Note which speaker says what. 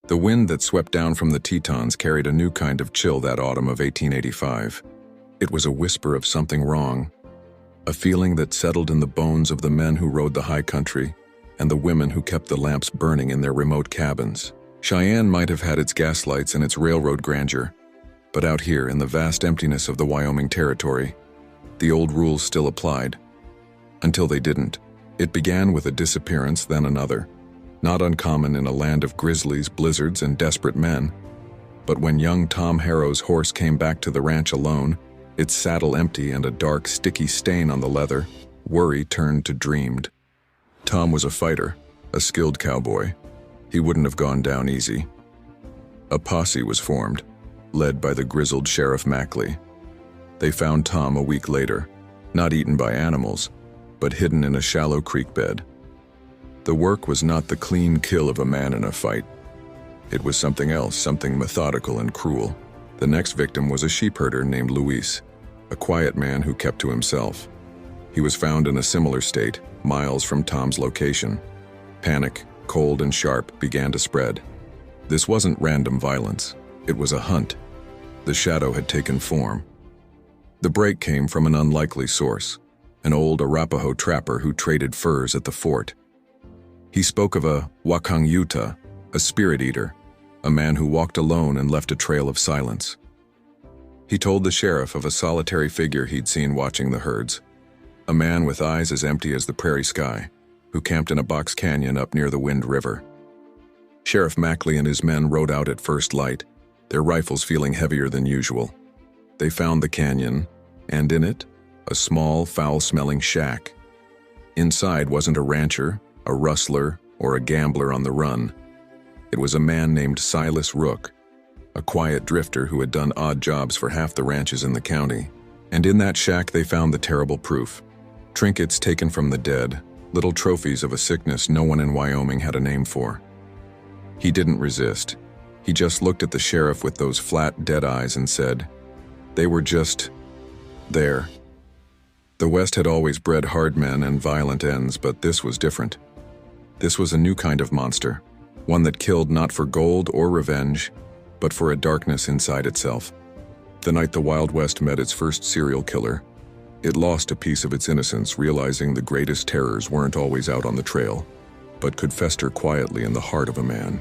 Speaker 1: The wind that swept down from the Tetons carried a new kind of chill that autumn of 1885. It was a whisper of something wrong, a feeling that settled in the bones of the men who rode the high country and the women who kept the lamps burning in their remote cabins. Cheyenne might have had its gaslights and its railroad grandeur, but out here in the vast emptiness of the Wyoming Territory, the old rules still applied. Until they didn't. It began with a disappearance, then another. Not uncommon in a land of grizzlies, blizzards, and desperate men. But when young Tom Harrow's horse came back to the ranch alone, its saddle empty and a dark, sticky stain on the leather, worry turned to dreamed. Tom was a fighter, a skilled cowboy. He wouldn't have gone down easy. A posse was formed, led by the grizzled Sheriff Mackley. They found Tom a week later, not eaten by animals, but hidden in a shallow creek bed. The work was not the clean kill of a man in a fight. It was something else, something methodical and cruel. The next victim was a sheepherder named Luis, a quiet man who kept to himself. He was found in a similar state, miles from Tom's location. Panic, cold and sharp, began to spread. This wasn't random violence. It was a hunt. The shadow had taken form. The break came from an unlikely source, an old Arapaho trapper who traded furs at the fort. He spoke of a Wakang Yuta, a spirit eater, a man who walked alone and left a trail of silence. He told the sheriff of a solitary figure he'd seen watching the herds, a man with eyes as empty as the prairie sky, who camped in a box canyon up near the Wind River. Sheriff Mackley and his men rode out at first light, their rifles feeling heavier than usual. They found the canyon, and in it, a small, foul-smelling shack. Inside wasn't a rancher, a rustler, or a gambler on the run. It was a man named Silas Rook, a quiet drifter who had done odd jobs for half the ranches in the county. And in that shack they found the terrible proof. Trinkets taken from the dead, little trophies of a sickness no one in Wyoming had a name for. He didn't resist. He just looked at the sheriff with those flat, dead eyes and said, "They were just there." The West had always bred hard men and violent ends, but this was different. This was a new kind of monster, one that killed not for gold or revenge, but for a darkness inside itself. The night the Wild West met its first serial killer, it lost a piece of its innocence, realizing the greatest terrors weren't always out on the trail, but could fester quietly in the heart of a man.